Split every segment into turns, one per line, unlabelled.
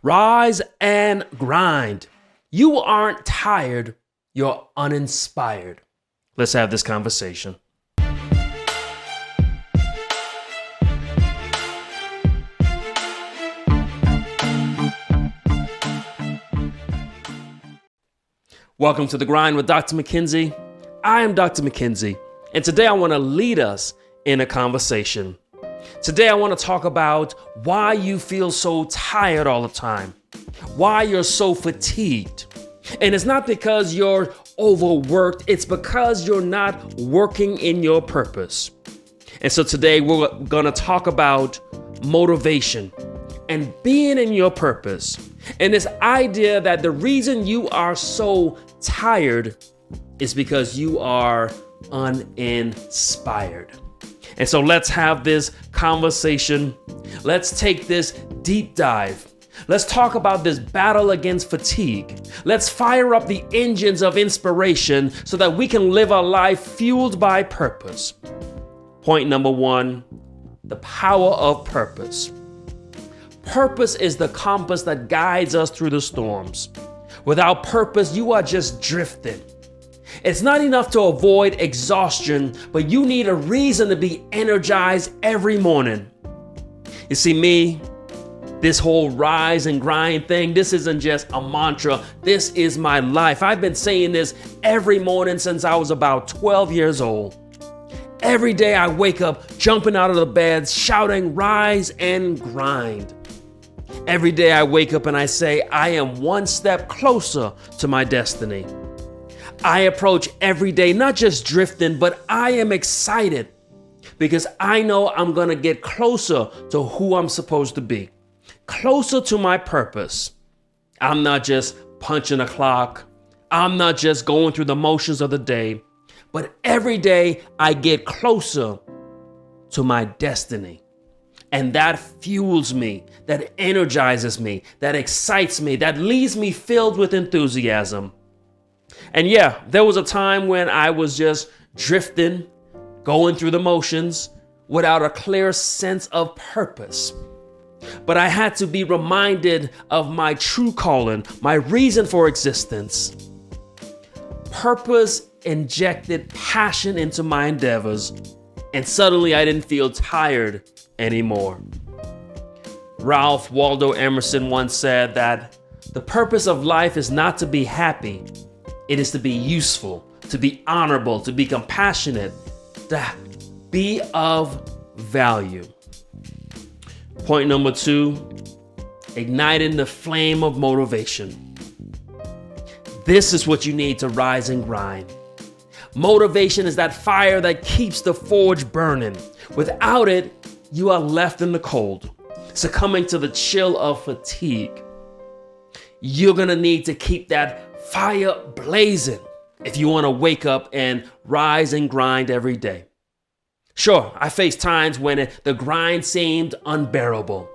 Rise and grind. You aren't tired, you're uninspired. Let's have this conversation. Welcome to The Grind with Dr. McKenzie. I am Dr. McKenzie, and today I want to lead us in a conversation. Today I want to talk about why you feel so tired all the time, why you're so fatigued. And it's not because you're overworked, it's because you're not working in your purpose. And so today we're going to talk about motivation and being in your purpose. And this idea that the reason you are so tired is because you are uninspired. And so let's have this conversation. Let's take this deep dive. Let's talk about this battle against fatigue. Let's fire up the engines of inspiration so that we can live a life fueled by purpose. Point number one, the power of purpose. Purpose is the compass that guides us through the storms. Without purpose, you are just drifting. It's not enough to avoid exhaustion, but you need a reason to be energized every morning. You see, me, this whole rise and grind thing, this isn't just a mantra. This is my life. I've been saying this every morning since I was about 12 years old. Every day I wake up jumping out of the bed, shouting, rise and grind. Every day I wake up and I say, I am one step closer to my destiny. I approach every day, not just drifting, but I am excited because I know I'm going to get closer to who I'm supposed to be, closer to my purpose. I'm not just punching a clock. I'm not just going through the motions of the day, but every day I get closer to my destiny. And that fuels me, that energizes me, that excites me, that leaves me filled with enthusiasm. And yeah, there was a time when I was just drifting, going through the motions without a clear sense of purpose. But I had to be reminded of my true calling, my reason for existence. Purpose injected passion into my endeavors, and suddenly I didn't feel tired anymore. Ralph Waldo Emerson once said that the purpose of life is not to be happy. It is to be useful, to be honorable, to be compassionate, to be of value. Point number two, igniting the flame of motivation. This is what you need to rise and grind. Motivation is that fire that keeps the forge burning. Without it, you are left in the cold, succumbing to the chill of fatigue. You're going to need to keep that fire blazing if you want to wake up and rise and grind every day. Sure, I faced times when the grind seemed unbearable.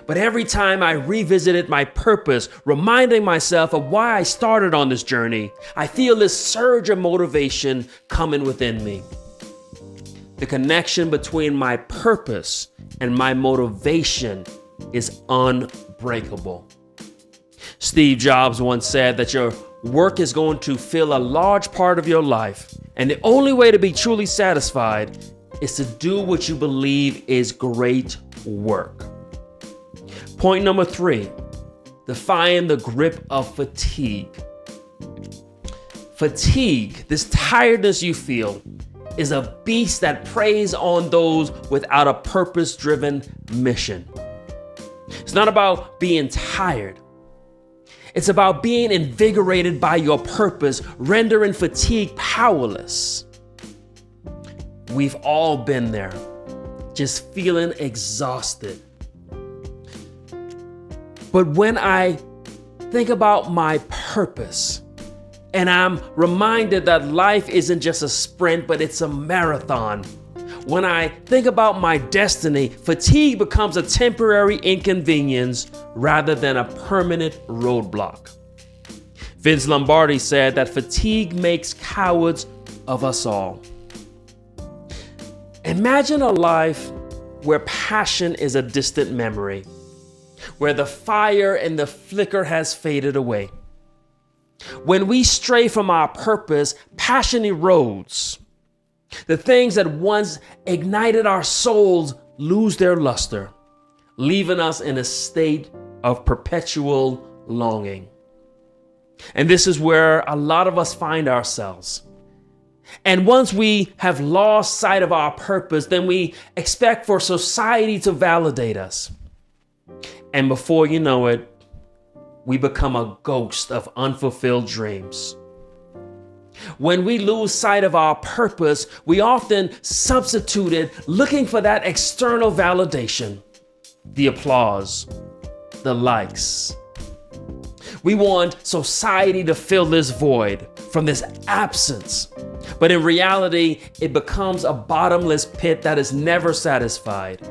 But every time I revisited my purpose, reminding myself of why I started on this journey, I feel this surge of motivation coming within me. The connection between my purpose and my motivation is unbreakable. Steve Jobs once said that your work is going to fill a large part of your life, and the only way to be truly satisfied is to do what you believe is great work. Point number three, defying the grip of fatigue. Fatigue, this tiredness you feel, is a beast that preys on those without a purpose-driven mission. It's not about being tired. It's about being invigorated by your purpose, rendering fatigue powerless. We've all been there, just feeling exhausted. But when I think about my purpose, and I'm reminded that life isn't just a sprint, but it's a marathon. When I think about my destiny, fatigue becomes a temporary inconvenience rather than a permanent roadblock. Vince Lombardi said that fatigue makes cowards of us all. Imagine a life where passion is a distant memory, where the fire and the flicker has faded away. When we stray from our purpose, passion erodes. The things that once ignited our souls lose their luster, leaving us in a state of perpetual longing. And this is where a lot of us find ourselves. And once we have lost sight of our purpose, then we expect for society to validate us. And before you know it, we become a ghost of unfulfilled dreams. When we lose sight of our purpose, we often substitute it looking for that external validation, the applause, the likes. We want society to fill this void from this absence. But in reality, it becomes a bottomless pit that is never satisfied.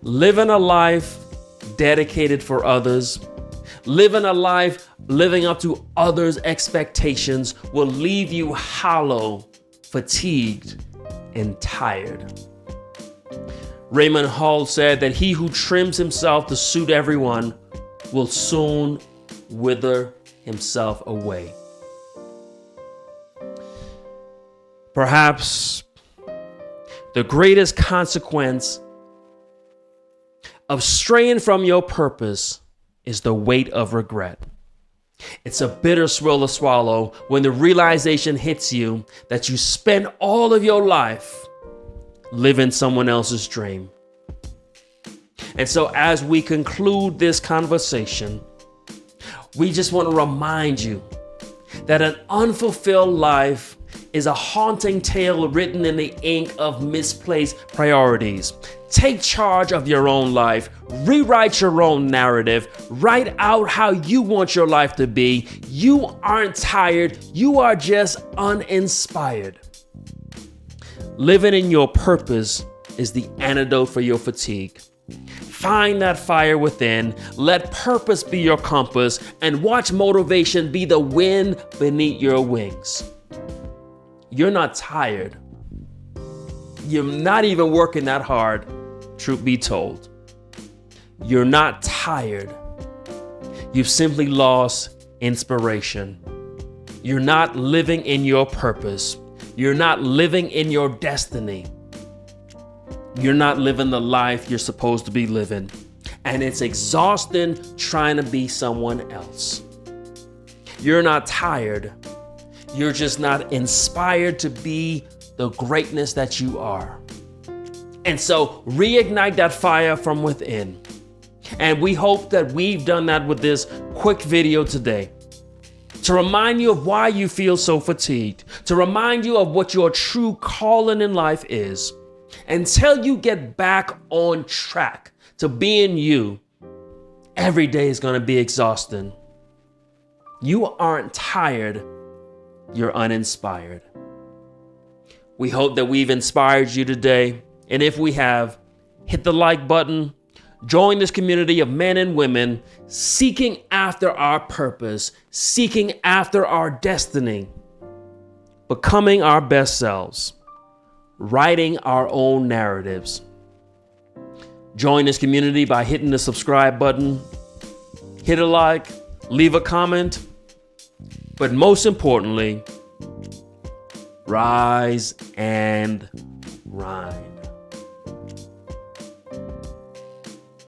Living a life dedicated for others, living a life living up to others' expectations will leave you hollow, fatigued, and tired. Raymond Hall said that he who trims himself to suit everyone will soon wither himself away. Perhaps the greatest consequence of straying from your purpose is the weight of regret. It's a bitter pill to swallow when the realization hits you that you spent all of your life living someone else's dream. And so as we conclude this conversation, we just want to remind you that an unfulfilled life is a haunting tale written in the ink of misplaced priorities. Take charge of your own life. Rewrite your own narrative. Write out how you want your life to be. You aren't tired. You are just uninspired. Living in your purpose is the antidote for your fatigue. Find that fire within. Let purpose be your compass and watch motivation be the wind beneath your wings. You're not tired. You're not even working that hard, truth be told. You're not tired. You've simply lost inspiration. You're not living in your purpose. You're not living in your destiny. You're not living the life you're supposed to be living. And it's exhausting trying to be someone else. You're not tired. You're just not inspired to be the greatness that you are. And so reignite that fire from within. And we hope that we've done that with this quick video today. To remind you of why you feel so fatigued. To remind you of what your true calling in life is. Until you get back on track to being you, every day is going to be exhausting. You aren't tired. You're uninspired. We hope that we've inspired you today. And if we have, hit the like button. Join this community of men and women seeking after our purpose, seeking after our destiny, becoming our best selves, writing our own narratives. Join this community by hitting the subscribe button, hit a like, leave a comment, but most importantly, rise and rhyme.